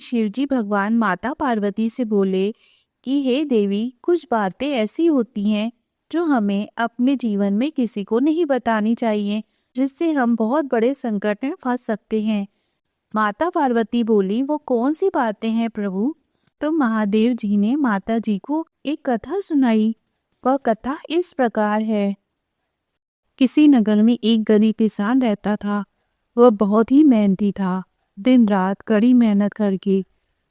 शिवजी भगवान माता पार्वती से बोले कि हे देवी, कुछ बातें ऐसी होती हैं जो हमें अपने जीवन में किसी को नहीं बतानी चाहिए, जिससे हम बहुत बड़े संकट में फंस सकते हैं। माता पार्वती बोली, वो कौन सी बातें हैं प्रभु? तो महादेव जी ने माता जी को एक कथा सुनाई। वह कथा इस प्रकार है। किसी नगर में एक गरीब किसान रहता था। वह बहुत ही मेहनती था। दिन रात कड़ी मेहनत करके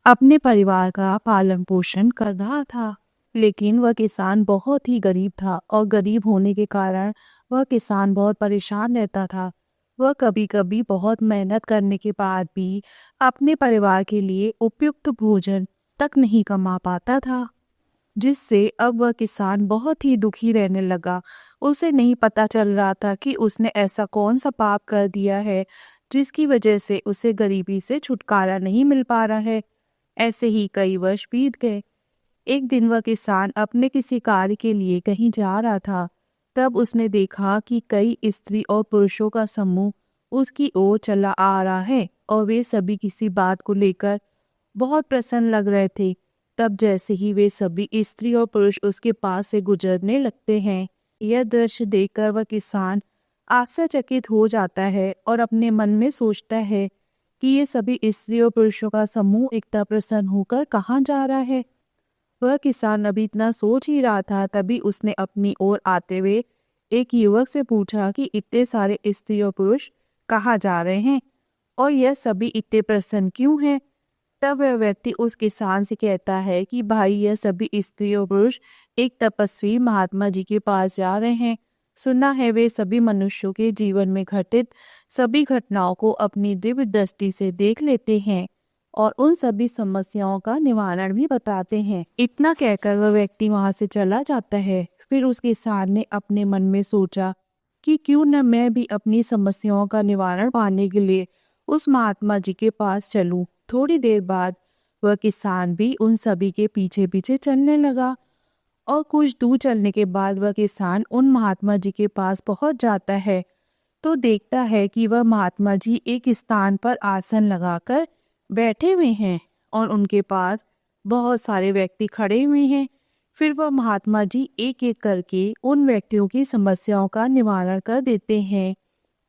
अपने परिवार का पालन पोषण कर रहा था। लेकिन वह किसान बहुत ही गरीब था और गरीब होने के कारण वह किसान बहुत परेशान रहता था। वह कभी कभी बहुत मेहनत करने के बाद भी अपने परिवार के लिए उपयुक्त भोजन तक नहीं कमा पाता था, जिससे अब वह किसान बहुत ही दुखी रहने लगा। उसे नहीं पता चल रहा था कि उसने ऐसा कौन सा पाप कर दिया है जिसकी वजह से उसे गरीबी से छुटकारा नहीं मिल पा रहा है। ऐसे ही कई वर्ष बीत गए। एक दिन वह किसान अपने किसी कार्य के लिए कहीं जा रहा था। तब उसने देखा कि कई स्त्री और पुरुषों का समूह उसकी ओर चला आ रहा है और वे सभी किसी बात को लेकर बहुत प्रसन्न लग रहे थे। तब जैसे ही वे सभी स्त्री और पुरुष उसके पास से गुजरने लगते हैं, यह दृश्य देखकर वह किसान आश्चर्यचकित हो जाता है और अपने मन में सोचता है कि ये सभी स्त्री और पुरुषों का समूह इतना प्रसन्न होकर कहाँ जा रहा है। वह किसान अभी इतना सोच ही रहा था, तभी उसने अपनी ओर आते हुए एक युवक से पूछा कि इतने सारे स्त्री और पुरुष कहाँ जा रहे हैं और यह सभी इतने प्रसन्न क्यों हैं। तब वह व्यक्ति उस किसान से कहता है कि भाई, यह सभी स्त्री और पुरुष एक तपस्वी महात्मा जी के पास जा रहे हैं। सुना है वे सभी मनुष्यों के जीवन में घटित सभी घटनाओं को अपनी दिव्य दृष्टि से देख लेते हैं और उन सभी समस्याओं का निवारण भी बताते हैं। इतना कहकर वह व्यक्ति वहां से चला जाता है। फिर उस किसान ने अपने मन में सोचा कि क्यों न मैं भी अपनी समस्याओं का निवारण पाने के लिए उस महात्मा जी के पास चलूं। थोड़ी देर बाद वह किसान भी उन सभी के पीछे पीछे चलने लगा और कुछ दूर चलने के बाद वह किसान उन महात्मा जी के पास पहुंच जाता है तो देखता है कि वह महात्मा जी एक स्थान पर आसन लगाकर बैठे हुए हैं और उनके पास बहुत सारे व्यक्ति खड़े हुए हैं। फिर वह महात्मा जी एक एक करके उन व्यक्तियों की समस्याओं का निवारण कर देते हैं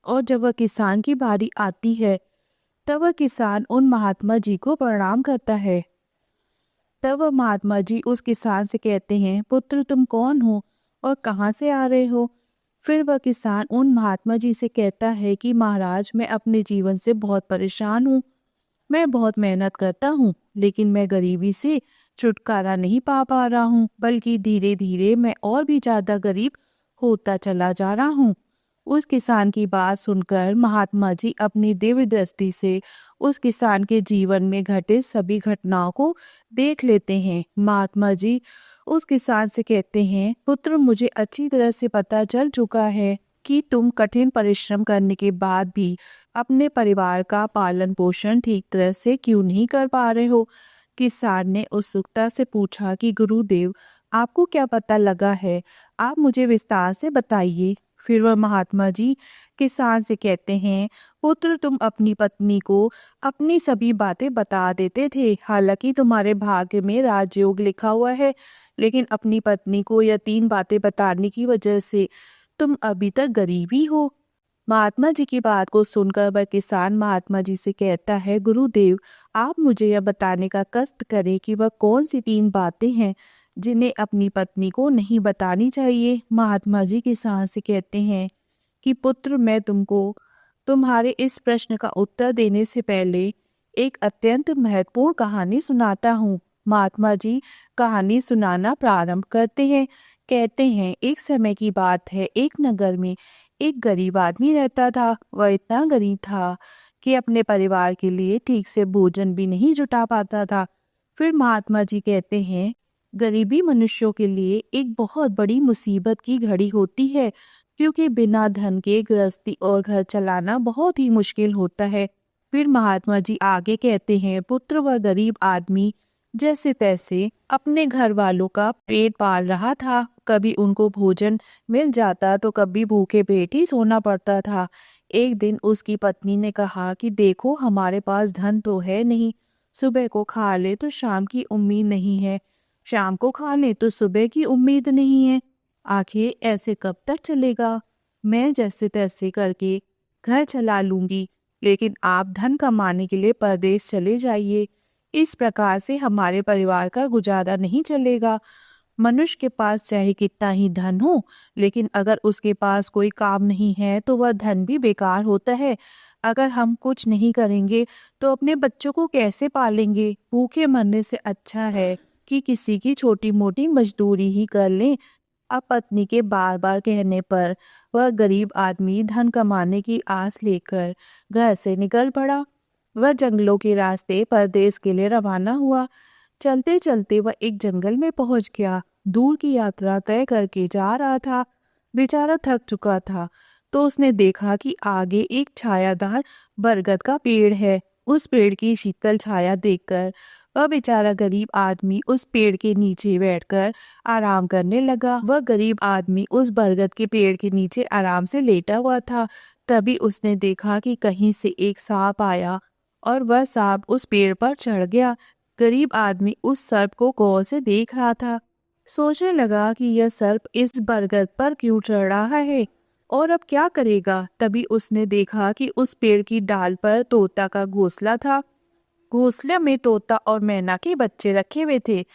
और जब वह किसान की बारी आती है तब वह किसान उन महात्मा जी को प्रणाम करता है। तब वह महात्मा जी उस किसान से कहते हैं, पुत्र तुम कौन हो और कहाँ से आ रहे हो? फिर वह किसान उन महात्मा जी से कहता है कि महाराज, मैं अपने जीवन से बहुत परेशान हूँ। मैं बहुत मेहनत करता हूँ लेकिन मैं गरीबी से छुटकारा नहीं पा रहा हूँ, बल्कि धीरे धीरे मैं और भी ज्यादा गरीब होता चला जा रहा हूँ। उस किसान की बात सुनकर महात्मा जी अपनी दिव्य दृष्टि से उस किसान के जीवन में घटित सभी घटनाओं को देख लेते हैं। महात्मा जी उस किसान से कहते हैं, पुत्र मुझे अच्छी तरह से पता चल चुका है कि तुम कठिन परिश्रम करने के बाद भी अपने परिवार का पालन पोषण ठीक तरह से क्यों नहीं कर पा रहे हो। किसान ने उत्सुकता से पूछा कि गुरुदेव, आपको क्या पता लगा है? आप मुझे विस्तार से बताइए। फिर वह महात्मा जी किसान से कहते हैं, पुत्र तुम अपनी पत्नी को अपनी सभी बातें बता देते थे। हालांकि तुम्हारे भाग्य में राजयोग लिखा हुआ है, लेकिन अपनी पत्नी को यह 3 बातें बताने की वजह से तुम अभी तक गरीब ही हो। महात्मा जी की बात को सुनकर वह किसान महात्मा जी से कहता है, गुरुदेव आप मुझे यह बताने का कष्ट करें कि वह कौन सी 3 बातें हैं जिन्हें अपनी पत्नी को नहीं बतानी चाहिए। महात्मा जी किसान से कहते हैं कि पुत्र, मैं तुमको तुम्हारे इस प्रश्न का उत्तर देने से पहले एक अत्यंत महत्वपूर्ण कहानी सुनाता हूँ। महात्मा जी कहानी सुनाना प्रारंभ करते हैं। कहते हैं, एक समय की बात है, एक नगर में एक गरीब आदमी रहता था। वह इतना गरीब था कि अपने परिवार के लिए ठीक से भोजन भी नहीं जुटा पाता था। फिर महात्मा जी कहते हैं, गरीबी मनुष्यों के लिए एक बहुत बड़ी मुसीबत की घड़ी होती है, क्योंकि बिना धन के गृहस्थी और घर चलाना बहुत ही मुश्किल होता है। फिर महात्मा जी आगे कहते हैं, पुत्र वह गरीब आदमी जैसे तैसे अपने घर वालों का पेट पाल रहा था। कभी उनको भोजन मिल जाता तो कभी भूखे पेट ही सोना पड़ता था। एक दिन उसकी पत्नी ने कहा कि देखो, हमारे पास धन तो है नहीं, सुबह को खा ले तो शाम की उम्मीद नहीं है, शाम को खा ले तो सुबह की उम्मीद नहीं है। आखिर ऐसे कब तक चलेगा? मैं जैसे तैसे करके घर चला लूंगी, लेकिन आप धन कमाने के लिए परदेश चले जाइए। इस प्रकार से हमारे परिवार का गुजारा नहीं चलेगा। मनुष्य के पास चाहे कितना ही धन हो, लेकिन अगर उसके पास कोई काम नहीं है तो वह धन भी बेकार होता है। अगर हम कुछ नहीं करेंगे तो अपने बच्चों को कैसे पालेंगे? भूखे मरने से अच्छा है कि किसी की छोटी मोटी मजदूरी ही कर लें। अब पत्नी के बार बार कहने पर वह गरीब आदमी धन कमाने की आस लेकर घर से निकल पड़ा। वह जंगलों के रास्ते परदेश के लिए रवाना हुआ। चलते चलते वह एक जंगल में पहुंच गया। दूर की यात्रा तय करके जा रहा था। बेचारा थक चुका था, तो उसने देखा कि आगे एक छायादार बरगद का पेड़ है। उस पेड़ की शीतल छाया देखकर वह बेचारा गरीब आदमी उस पेड़ के नीचे बैठकर आराम करने लगा। वह गरीब आदमी उस बरगद के पेड़ के नीचे आराम से लेटा हुआ था। तभी उसने देखा कि कहीं से एक सांप आया और वह सांप उस पेड़ पर चढ़ गया। गरीब आदमी उस सर्प को गौर से देख रहा था। सोचने लगा कि यह सर्प इस बरगद पर क्यों चढ़ रहा है और अब क्या करेगा। तभी उसने देखा कि उस पेड़ की डाल पर तोता का घोंसला था। घोंसले में तोता और मैना के बच्चे रखे हुए थे।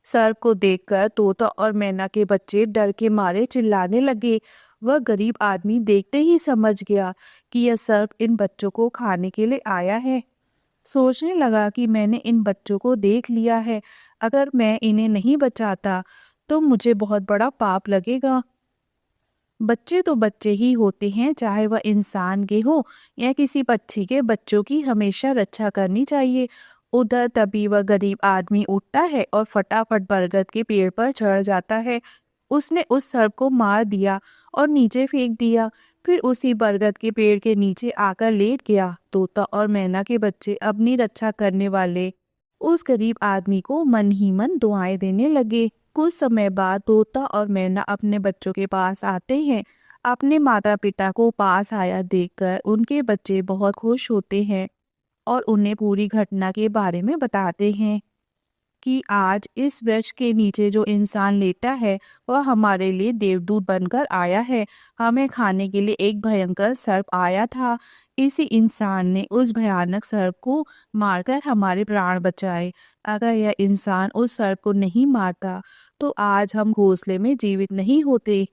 सर्प को देखकर तोता और मैना के बच्चे डर के मारे चिल्लाने लगे। वह गरीब आदमी देखते ही समझ गया कि यह सर्प इन बच्चों को खाने के लिए आया है। सोचने लगा कि मैंने इन बच्चों को देख लिया है, अगर मैं इन्हें नहीं बचाता तो मुझे बहुत बड़ा पाप लगेगा। बच्चे तो बच्चे ही होते हैं, चाहे वह इंसान के हो या किसी पक्षी के, बच्चों की हमेशा रक्षा करनी चाहिए। उधर तभी वह गरीब आदमी उठता है और फटाफट बरगद के पेड़ पर चढ़ जाता है। उसने उस सर्प को मार दिया और नीचे फेंक दिया। फिर उसी बरगद के पेड़ के नीचे आकर लेट गया। तोता और मैना के बच्चे अपनी रक्षा करने वाले उस गरीब आदमी को मन ही मन दुआएं देने लगे। कुछ समय बाद तोता और मैना अपने बच्चों के पास आते हैं। अपने माता पिता को पास आया देखकर उनके बच्चे बहुत खुश होते हैं और उन्हें पूरी घटना के बारे में बताते हैं कि आज इस वृक्ष के नीचे जो इंसान लेटा है वह हमारे लिए देवदूत बनकर आया है। हमें खाने के लिए एक भयंकर सर्प आया था। इसी इंसान ने उस भयानक सर्प को मारकर हमारे प्राण बचाए। अगर यह इंसान उस सर्प को नहीं मारता तो आज हम घोंसले में जीवित नहीं होते।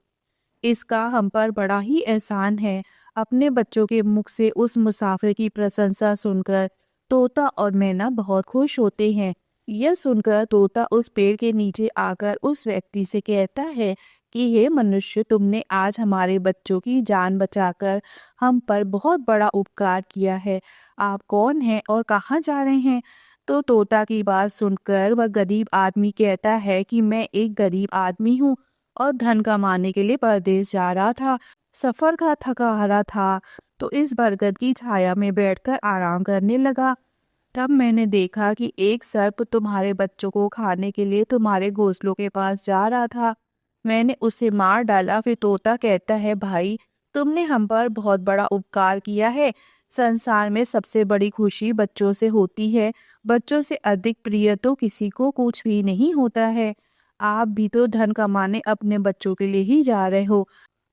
इसका हम पर बड़ा ही एहसान है। अपने बच्चों के मुख से उस मुसाफिर की प्रशंसा सुनकर तोता और मैना बहुत खुश होते हैं। यह सुनकर तोता उस पेड़ के नीचे आकर उस व्यक्ति से कहता है कि हे मनुष्य, तुमने आज हमारे बच्चों की जान बचाकर हम पर बहुत बड़ा उपकार किया है। आप कौन हैं और कहाँ जा रहे हैं? तो तोता की बात सुनकर वह गरीब आदमी कहता है कि मैं एक गरीब आदमी हूँ और धन कमाने के लिए परदेश जा रहा था। सफर का थका हारा था तो इस बरगद की छाया में बैठकर आराम करने लगा। तब मैंने देखा कि एक सर्प तुम्हारे बच्चों को खाने के लिए तुम्हारे घोंसलों के पास जा रहा था। मैंने उसे मार डाला। फिर तोता कहता है, भाई, तुमने हम पर बहुत बड़ा उपकार किया है। संसार में सबसे बड़ी खुशी बच्चों से होती है। बच्चों से अधिक प्रिय तो किसी को कुछ भी नहीं होता है। आप भी तो धन कमाने अपने बच्चों के लिए ही जा रहे हो।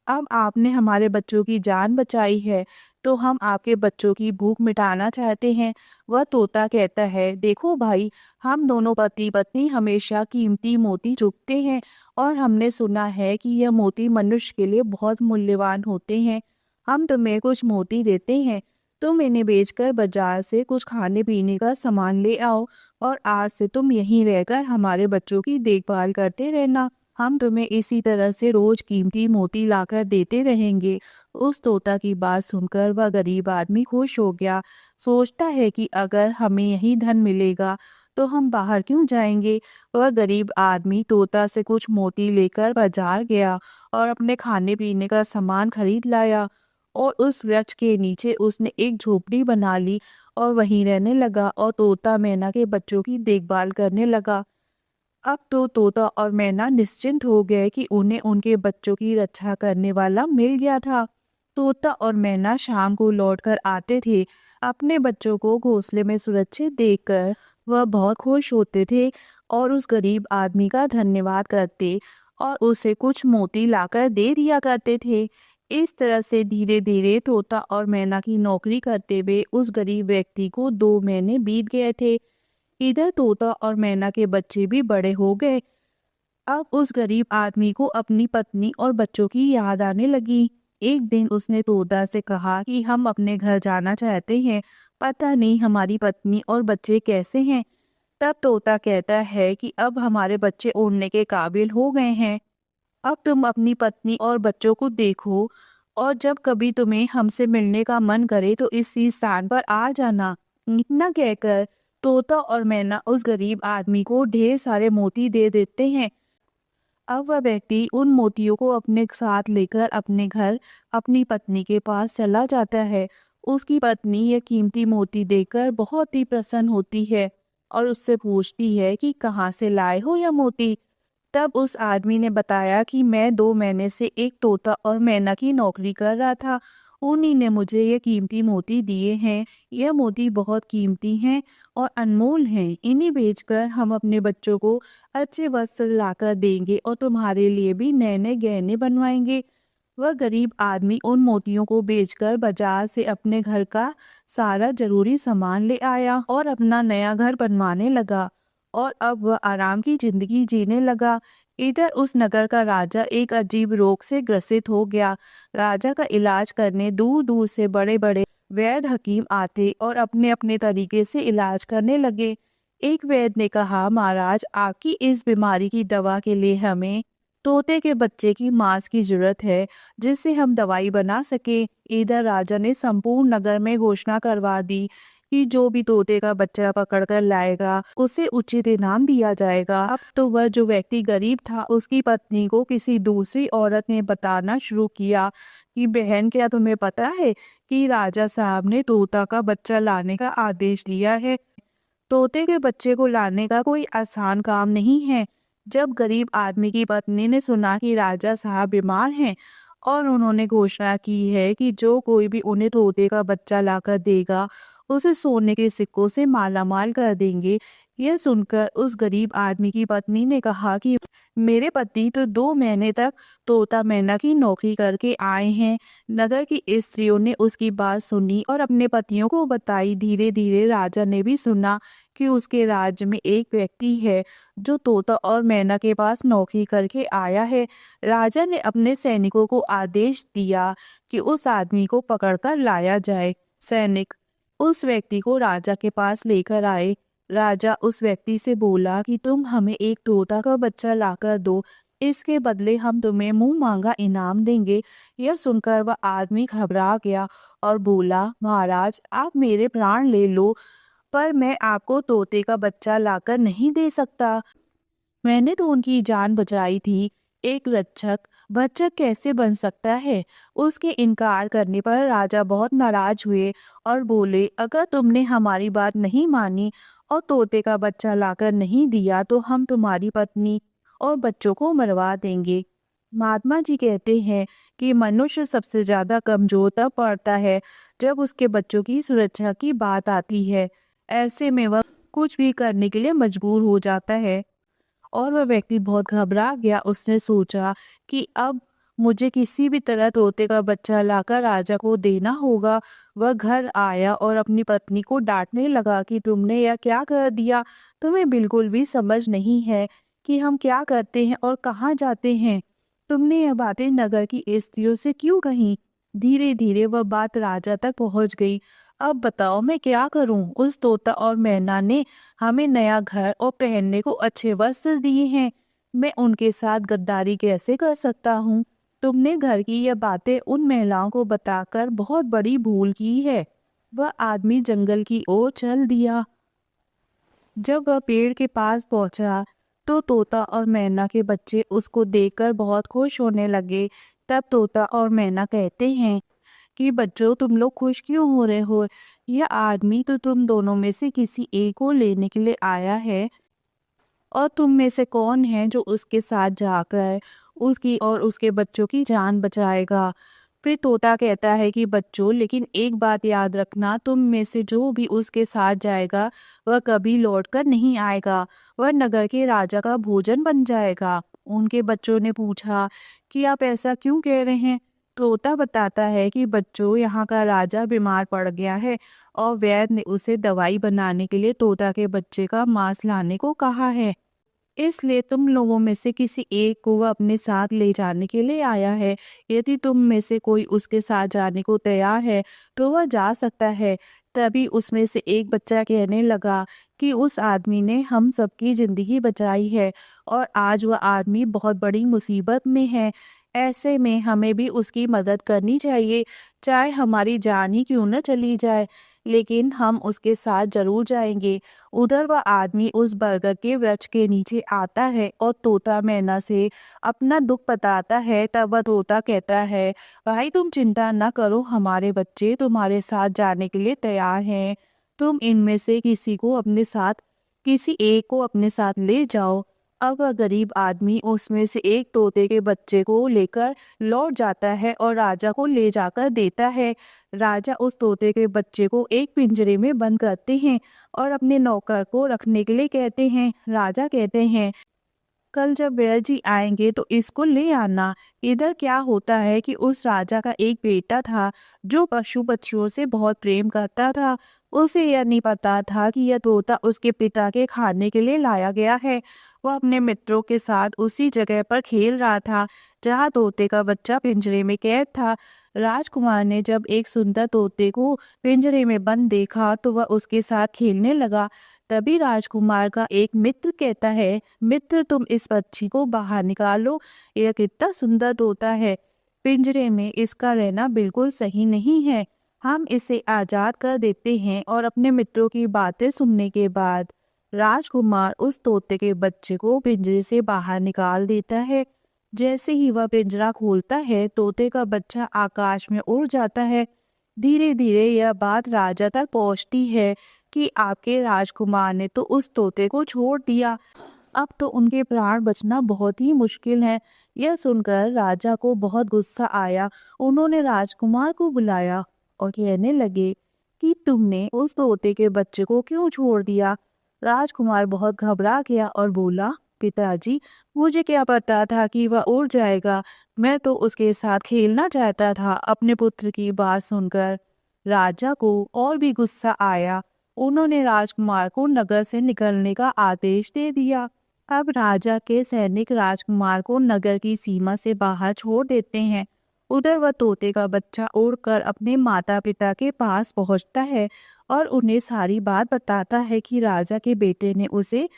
अब आपने हमारे बच्चों की जान बचाई है तो हम आपके बच्चों की भूख मिटाना चाहते हैं। वह तोता कहता है, देखो भाई, हम दोनों पति पत्नी हमेशा कीमती मोती चुगते हैं और हमने सुना है कि यह मोती मनुष्य के लिए बहुत मूल्यवान होते हैं। हम तुम्हें कुछ मोती देते हैं, तुम इन्हें बेचकर बाजार से कुछ खाने पीने का सामान ले आओ और आज से तुम यहीं रहकर हमारे बच्चों की देखभाल करते रहना। हम तुम्हें इसी तरह से रोज कीमती मोती लाकर देते रहेंगे। उस तोता की बात सुनकर वह गरीब आदमी खुश हो गया। सोचता है कि अगर हमें यही धन मिलेगा तो हम बाहर क्यों जाएंगे। वह गरीब आदमी तोता से कुछ मोती लेकर बाजार गया और अपने खाने पीने का सामान खरीद लाया और उस वृक्ष के नीचे उसने एक झोपड़ी बना ली और वहीं रहने लगा और तोता मैना के बच्चों की देखभाल करने लगा। अब तो तोता और मैना निश्चिंत हो गए कि उन्हें उनके बच्चों की रक्षा करने वाला मिल गया था। तोता और मैना शाम को लौटकर आते थे। अपने बच्चों को घोंसले में सुरक्षित देखकर वह बहुत खुश होते थे और उस गरीब आदमी का धन्यवाद करते और उसे कुछ मोती लाकर दे दिया करते थे। इस तरह से धीरे धीरे तोता और मैना की नौकरी करते हुए उस गरीब व्यक्ति को 2 महीने बीत गए थे। इधर तोता और मैना के बच्चे भी बड़े हो गए। अब उस गरीब आदमी को अपनी पत्नी और बच्चों की याद आने लगी। एक दिन उसने तोता से कहा कि हम अपने घर जाना चाहते हैं, पता नहीं हमारी पत्नी और बच्चे कैसे हैं। तब तोता कहता है कि अब हमारे बच्चे उड़ने के काबिल हो गए हैं। अब तुम अपनी पत्नी और बच्चों को देखो और जब कभी तुम्हें हमसे मिलने का मन करे तो इसी स्थान पर आ जाना। इतना कहकर तोता और मैना उस गरीब आदमी को ढेर सारे मोती दे देते हैं। अब वह व्यक्ति उन मोतियों को अपने साथ लेकर अपने घर अपनी पत्नी के पास चला जाता है। उसकी पत्नी यह कीमती मोती देखकर बहुत ही प्रसन्न होती है और उससे पूछती है कि कहाँ से लाए हो यह मोती। तब उस आदमी ने बताया कि मैं 2 महीने से एक तोता और मैना की नौकरी कर रहा था, उन्हीं ने मुझे ये कीमती मोती दिए हैं। यह मोती बहुत कीमती हैं और अनमोल हैं। इन्हीं बेचकर हम अपने बच्चों को अच्छे वस्त्र लाकर देंगे और तुम्हारे लिए भी नए नए गहने बनवाएंगे। वह गरीब आदमी उन मोतियों को बेचकर बाजार से अपने घर का सारा जरूरी सामान ले आया और अपना नया घर बनवाने लगा और अब वह आराम की जिंदगी जीने लगा। इधर उस नगर का राजा एक अजीब रोग से ग्रसित हो गया। राजा का इलाज करने दूर दूर से बड़े बड़े वैद्य हकीम आते और अपने अपने तरीके से इलाज करने लगे। एक वैद्य ने कहा, महाराज आपकी इस बीमारी की दवा के लिए हमें तोते के बच्चे की मांस की जरूरत है, जिससे हम दवाई बना सके। इधर राजा ने संपूर्ण नगर में घोषणा करवा दी कि जो भी तोते का बच्चा पकड़ कर लाएगा उसे उचित इनाम दिया जाएगा। अब तो वह जो व्यक्ति गरीब था उसकी पत्नी को किसी दूसरी औरत ने बताना शुरू किया कि बहन क्या तुम्हें पता है कि राजा साहब ने तोता का बच्चा लाने का आदेश दिया है। तोते के बच्चे को लाने का कोई आसान काम नहीं है। जब गरीब आदमी की पत्नी ने सुना कि राजा साहब बीमार हैं और उन्होंने घोषणा की है कि जो कोई भी उन्हें तोते का बच्चा लाकर देगा उसे सोने के सिक्कों से मालामाल कर देंगे, यह सुनकर उस गरीब आदमी की पत्नी ने कहा कि मेरे पति तो 2 महीने तक तोता मैना की नौकरी करके आए हैं। नगर की स्त्रियों ने उसकी बात सुनी और अपने पतियों को बताई। धीरे धीरे राजा ने भी सुना कि उसके राज्य में एक व्यक्ति है जो तोता और मैना के पास नौकरी करके आया है। राजा ने अपने सैनिकों को आदेश दिया कि उस आदमी को पकड़कर लाया जाए। सैनिक उस व्यक्ति को राजा के पास लेकर आए। राजा उस व्यक्ति से बोला कि तुम हमें एक तोता का बच्चा लाकर दो, इसके बदले हम तुम्हें मुंह मांगा इनाम देंगे। यह सुनकर वह आदमी घबरा गया और बोला, महाराज आप मेरे प्राण ले लो, पर मैं आपको तोते का बच्चा लाकर नहीं दे सकता। मैंने तो उनकी जान बचाई थी। एक रक्षक भक्षक कैसे बन सकता है। उसके इनकार करने पर राजा बहुत नाराज हुए और बोले, अगर तुमने हमारी बात नहीं मानी और तोते का बच्चा लाकर नहीं दिया तो हम तुम्हारी पत्नी और बच्चों को मरवा देंगे। महात्मा जी कहते हैं कि मनुष्य सबसे ज्यादा कमजोर तब पड़ता है जब उसके बच्चों की सुरक्षा की बात आती है। ऐसे में वह कुछ भी करने के लिए मजबूर हो जाता है और वह व्यक्ति बहुत घबरा गया। उसने सोचा कि अब मुझे किसी भी तरह तोते का बच्चा लाकर राजा को देना होगा। वह घर आया और अपनी पत्नी को डांटने लगा कि तुमने यह क्या कर दिया। तुम्हें बिल्कुल भी समझ नहीं है कि हम क्या करते हैं और कहाँ जाते हैं। तुमने यह बातें नगर की स्त्रियों से क्यों कहीं। धीरे धीरे वह बात राजा तक पहुंच गई। अब बताओ मैं क्या करूं। उस तोता और मैना ने हमें नया घर और पहनने को अच्छे वस्त्र दिए हैं, मैं उनके साथ गद्दारी कैसे कर सकता हूँ। तुमने घर की यह बातें उन महिलाओं को बताकर बहुत बड़ी भूल की है। वह आदमी जंगल की ओर चल दिया। जब वह पेड़ के पास पहुंचा तो तोता और मैना के बच्चे उसको देखकर बहुत खुश होने लगे। तब तोता और मैना कहते हैं कि बच्चों तुम लोग खुश क्यों हो रहे हो। यह आदमी तो तुम दोनों में से किसी एक को लेने के लिए आया है और तुम में से कौन है जो उसके साथ जाकर उसकी और उसके बच्चों की जान बचाएगा। फिर तोता कहता है कि बच्चों, लेकिन एक बात याद रखना, तुम में से जो भी उसके साथ जाएगा वह कभी लौटकर नहीं आएगा, वह नगर के राजा का भोजन बन जाएगा। उनके बच्चों ने पूछा कि आप ऐसा क्यों कह रहे हैं? तोता बताता है कि बच्चों, यहाँ का राजा बीमार पड़ गया है और वैद्य ने उसे दवाई बनाने के लिए तोता के बच्चे का मांस लाने को कहा है। इसलिए तुम लोगों में से किसी एक को वह अपने साथ ले जाने के लिए आया है। यदि तुम में से कोई उसके साथ जाने को तैयार है तो वह जा सकता है। तभी उसमें से एक बच्चा कहने लगा कि उस आदमी ने हम सबकी जिंदगी बचाई है और आज वह आदमी बहुत बड़ी मुसीबत में है। ऐसे में हमें भी उसकी मदद करनी चाहिए, चाहे हमारी जान ही क्यों न चली जाए, लेकिन हम उसके साथ जरूर जाएंगे। उधर वह आदमी उस बरगद के वृक्ष के नीचे आता है और तोता मैना से अपना दुख बताता है। तब वह तोता कहता है, भाई तुम चिंता न करो, हमारे बच्चे तुम्हारे साथ जाने के लिए तैयार हैं। तुम इनमें से किसी एक को अपने साथ ले जाओ। अब वह गरीब आदमी उसमें से एक तोते के बच्चे को लेकर लौट जाता है और राजा को ले जाकर देता है। राजा उस तोते के बच्चे को एक पिंजरे में बंद करते हैं और अपने नौकर को रखने के लिए कहते हैं। राजा कहते हैं, कल जब वैद्य जी आएंगे तो इसको ले आना। इधर क्या होता है कि उस राजा का एक बेटा था जो पशु पक्षियों से बहुत प्रेम करता था। उसे यह नहीं पता था कि यह तोता उसके पिता के खाने के लिए लाया गया है। वह अपने मित्रों के साथ उसी जगह पर खेल रहा था जहाँ तोते का बच्चा पिंजरे में कैद था। राजकुमार ने जब एक सुंदर तोते को पिंजरे में बंद देखा तो वह उसके साथ खेलने लगा। तभी राजकुमार का एक मित्र कहता है, मित्र तुम इस पक्षी को बाहर निकालो, यह कितना सुंदर तोता है। पिंजरे में इसका रहना बिल्कुल सही नहीं है। हम इसे आजाद कर देते हैं। और अपने मित्रों की बातें सुनने के बाद राजकुमार उस तोते के बच्चे को पिंजरे से बाहर निकाल देता है। जैसे ही वह पिंजरा खोलता है, तोते का बच्चा आकाश में उड़ जाता है। धीरे धीरे यह बात राजा तक पहुंचती है कि आपके राजकुमार ने तो उस तोते को छोड़ दिया। अब तो उनके प्राण बचना बहुत ही मुश्किल है। यह सुनकर राजा को बहुत गुस्सा आया। उन्होंने राजकुमार को बुलाया और कहने लगे कि तुमने उस तोते के बच्चे को क्यों छोड़ दिया। राजकुमार बहुत घबरा गया और बोला, पिताजी, मुझे क्या पता था कि वह उड़ जाएगा। मैं तो उसके साथ खेलना चाहता था। अपने पुत्र की बात सुनकर राजा को और भी गुस्सा आया। उन्होंने राजकुमार को नगर से निकलने का आदेश दे दिया। अब राजा के सैनिक राजकुमार को नगर की सीमा से बाहर छोड़ देते हैं। उधर वह तोते का बच्चा उड़कर अपने माता पिता के पास पहुंचता है और उन्हें सारी बात बताता है कि राजा के बेटे ने उसे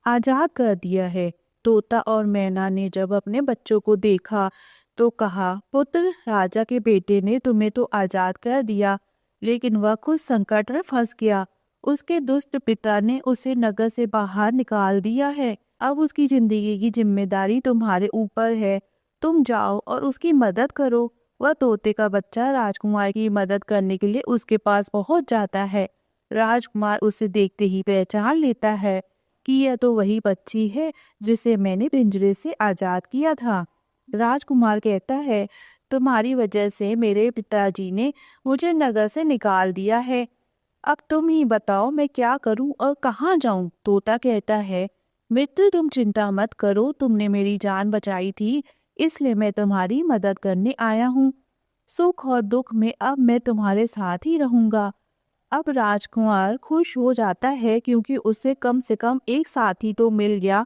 आजाद कर दिया है। तोता और मैना ने जब अपने बच्चों को देखा तो कहा, पुत्र, राजा के बेटे ने तुम्हें तो आजाद कर दिया, लेकिन वह खुद संकट में फंस गया। उसके दुष्ट पिता ने उसे नगर से बाहर निकाल दिया है। अब उसकी जिंदगी की जिम्मेदारी तुम्हारे ऊपर है। तुम जाओ और उसकी मदद करो। वह तोते का बच्चा राजकुमार की मदद करने के लिए उसके पास पहुंच जाता है। राजकुमार उसे देखते ही पहचान लेता है कि यह तो वही पक्षी है जिसे मैंने पिंजरे से आजाद किया था। राजकुमार कहता है, तुम्हारी वजह से मेरे पिताजी ने मुझे नगर से निकाल दिया है। अब तुम ही बताओ मैं क्या करूं और कहाँ जाऊं। तोता कहता है, मित्र तुम चिंता मत करो, तुमने मेरी जान बचाई थी, इसलिए मैं तुम्हारी मदद करने आया हूँ। सुख और दुख में अब मैं तुम्हारे साथ ही रहूंगा। अब राजकुमार खुश हो जाता है क्योंकि उसे कम से कम एक साथी तो मिल गया।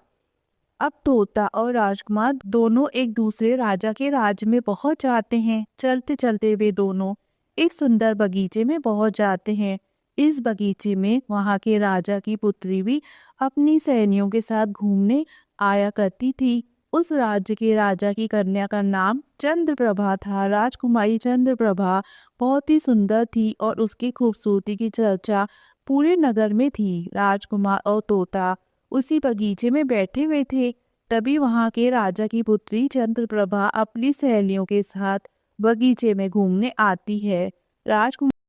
अब तोता और राजकुमार दोनों एक दूसरे राजा के राज्य में पहुंच जाते हैं। चलते चलते वे दोनों एक सुंदर बगीचे में पहुंच जाते हैं। इस बगीचे में वहां के राजा की पुत्री भी अपनी सहेलियों के साथ घूमने आया करती थी। उस राज्य के राजा की कन्या का नाम चंद्रप्रभा था। राजकुमारी चंद्रप्रभा बहुत ही सुंदर थी और उसकी खूबसूरती की चर्चा पूरे नगर में थी। राजकुमार और तोता उसी बगीचे में बैठे हुए थे। तभी वहां के राजा की पुत्री चंद्रप्रभा अपनी सहेलियों के साथ बगीचे में घूमने आती है। राजकुमार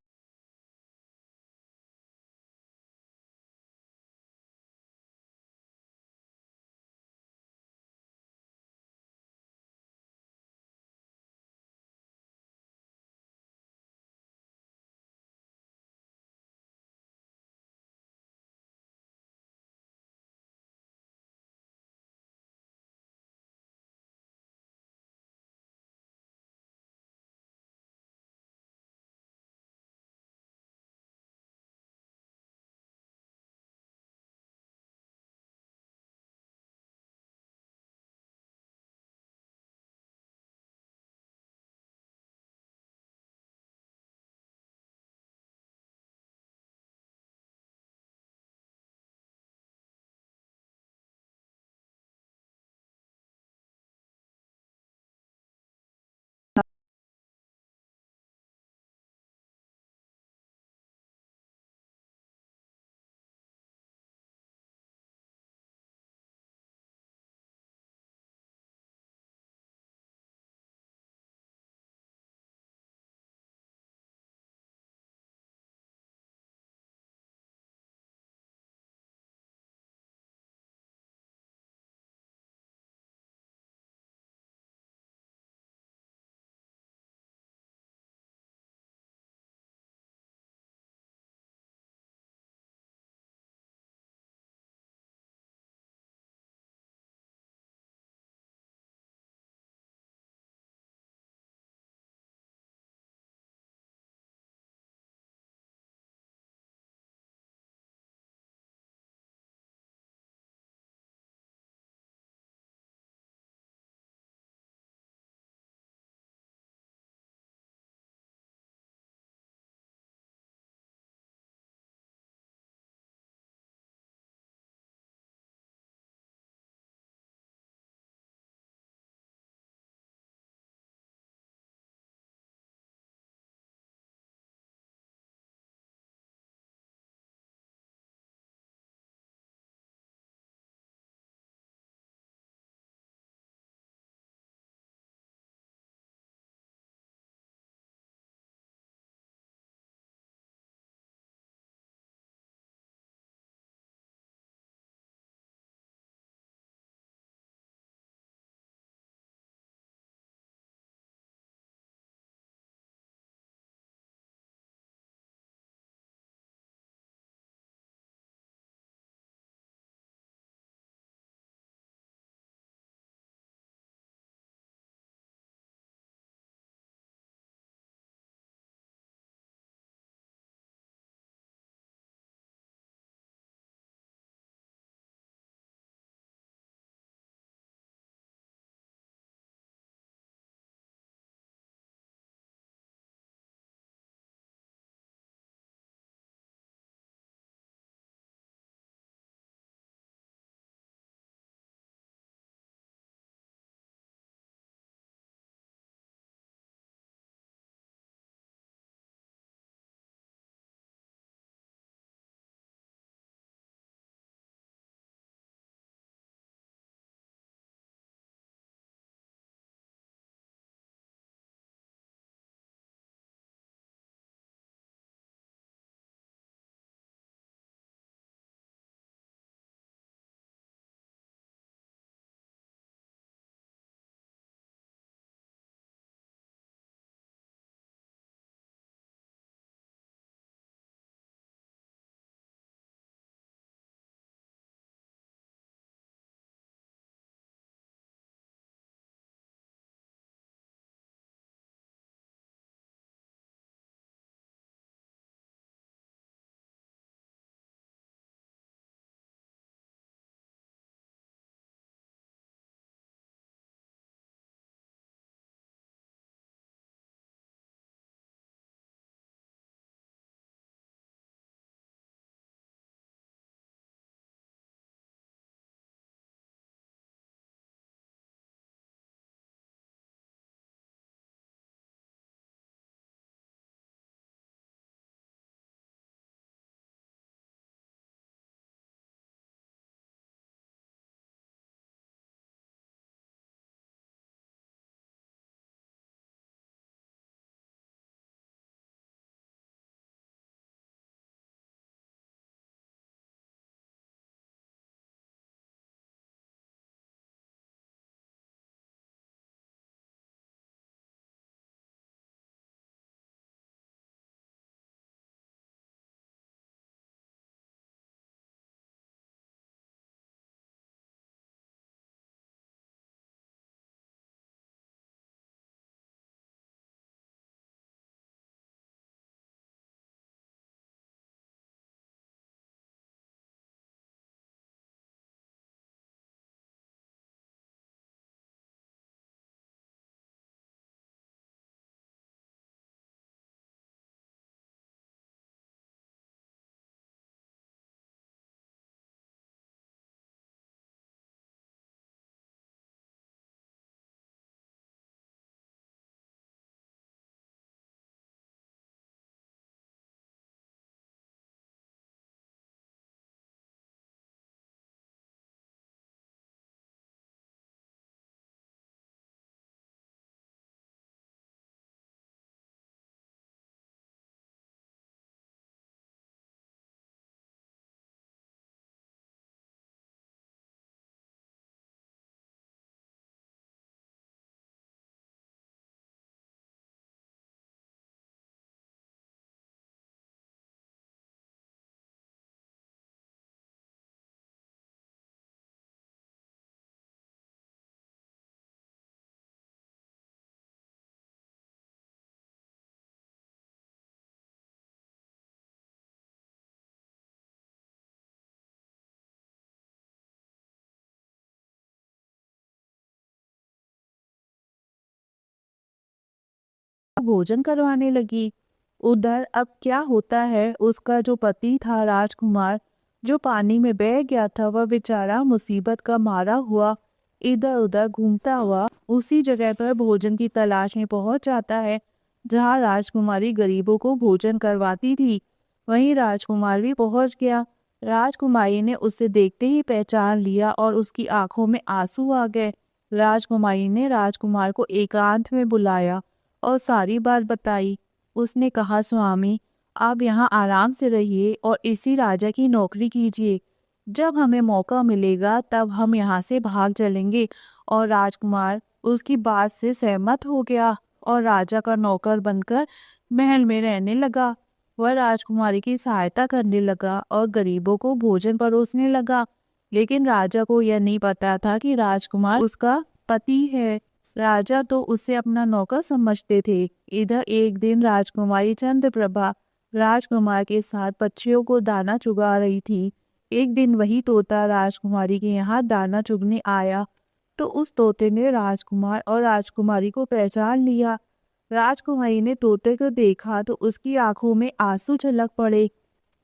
भोजन करवाने लगी। उधर अब क्या होता है, उसका जो पति था राजकुमार, जो पानी में बह गया था, वह बेचारा मुसीबत का मारा हुआ इधर उधर घूमता हुआ उसी जगह पर भोजन की तलाश में पहुंच जाता है जहां राजकुमारी गरीबों को भोजन करवाती थी। वहीं राजकुमार भी पहुंच गया। राजकुमारी ने उसे देखते ही पहचान लिया और उसकी आंखों में आंसू आ गए। राजकुमारी ने राजकुमार को एकांत में बुलाया और सारी बात बताई। उसने कहा, स्वामी, आप यहाँ आराम से रहिए और इसी राजा की नौकरी कीजिए। जब हमें मौका मिलेगा तब हम यहाँ से भाग चलेंगे। और राजकुमार उसकी बात से सहमत हो गया और राजा का नौकर बनकर महल में रहने लगा। वह राजकुमारी की सहायता करने लगा और गरीबों को भोजन परोसने लगा। लेकिन राजा को यह नहीं पता था कि राजकुमार उसका पति है। राजा तो उसे अपना नौकर समझते थे। इधर एक दिन राजकुमारी चंद्रप्रभा राजकुमार के साथ पक्षियों को दाना चुगा रही थी। एक दिन वही तोता राजकुमारी के यहाँ दाना चुगने आया तो उस तोते ने राजकुमार और राजकुमारी को पहचान लिया। राजकुमारी ने तोते को देखा तो उसकी आंखों में आंसू छलक पड़े।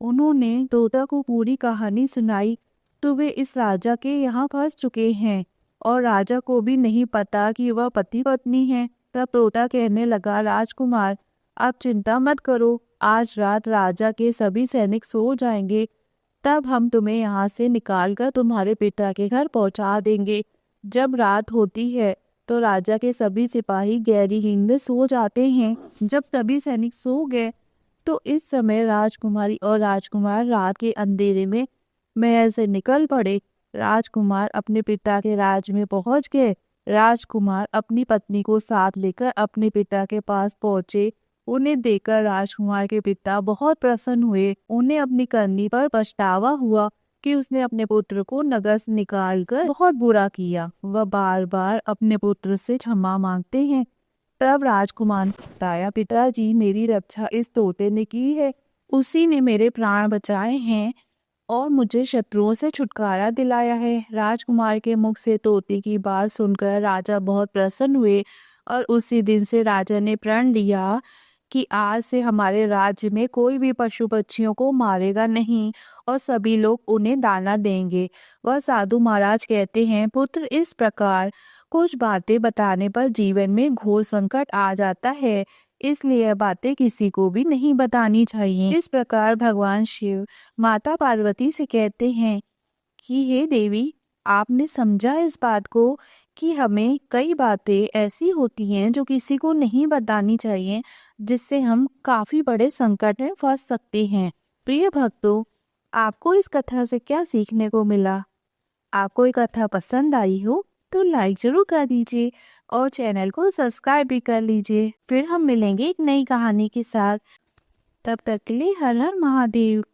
उन्होंने तोता को पूरी कहानी सुनाई तो वे इस राजा के यहाँ फंस चुके हैं और राजा को भी नहीं पता कि वह पति पत्नी हैं। तब तोता कहने लगा, राजकुमार, आप चिंता मत करो, आज रात राजा के सभी सैनिक सो जाएंगे, तब हम तुम्हें यहाँ से निकालकर तुम्हारे पिता के घर पहुँचा देंगे। जब रात होती है तो राजा के सभी सिपाही गहरी नींद में सो जाते हैं। जब सभी सैनिक सो गए तो इस समय राजकुमारी और राजकुमार रात के अंधेरे में महल से निकल पड़े। राजकुमार अपने पिता के राज में पहुंच गए। राजकुमार अपनी पत्नी को साथ लेकर अपने पिता के पास पहुंचे। उन्हें देखकर राजकुमार के पिता बहुत प्रसन्न हुए। उन्हें अपनी करनी पर पछतावा हुआ कि उसने अपने पुत्र को नगर से निकालकर बहुत बुरा किया। वह बार बार अपने पुत्र से क्षमा मांगते हैं। तब राजकुमार ने बताया, पिताजी, मेरी रक्षा इस तोते ने की है। उसी ने मेरे प्राण बचाए हैं और मुझे शत्रुओं से छुटकारा दिलाया है। राजकुमार के मुख से तोते की बात सुनकर राजा बहुत प्रसन्न हुए और उसी दिन से राजा ने प्रण लिया कि आज से हमारे राज्य में कोई भी पशु पक्षियों को मारेगा नहीं और सभी लोग उन्हें दाना देंगे। वह साधु महाराज कहते हैं, पुत्र, इस प्रकार कुछ बातें बताने पर जीवन में घोर संकट आ जाता है, इसलिए यह बातें किसी को भी नहीं बतानी चाहिए। इस प्रकार भगवान शिव माता पार्वती से कहते हैं कि हे देवी, आपने समझा इस बात को कि हमें कई बातें ऐसी होती हैं जो किसी को नहीं बतानी चाहिए, जिससे हम काफी बड़े संकट में फंस सकते हैं। प्रिय भक्तों, आपको इस कथा से क्या सीखने को मिला? आपको ये कथा पसंद आई हो तो लाइक जरूर कर दीजिए और चैनल को सब्सक्राइब भी कर लीजिए। फिर हम मिलेंगे एक नई कहानी के साथ। तब तक के लिए हर हर महादेव।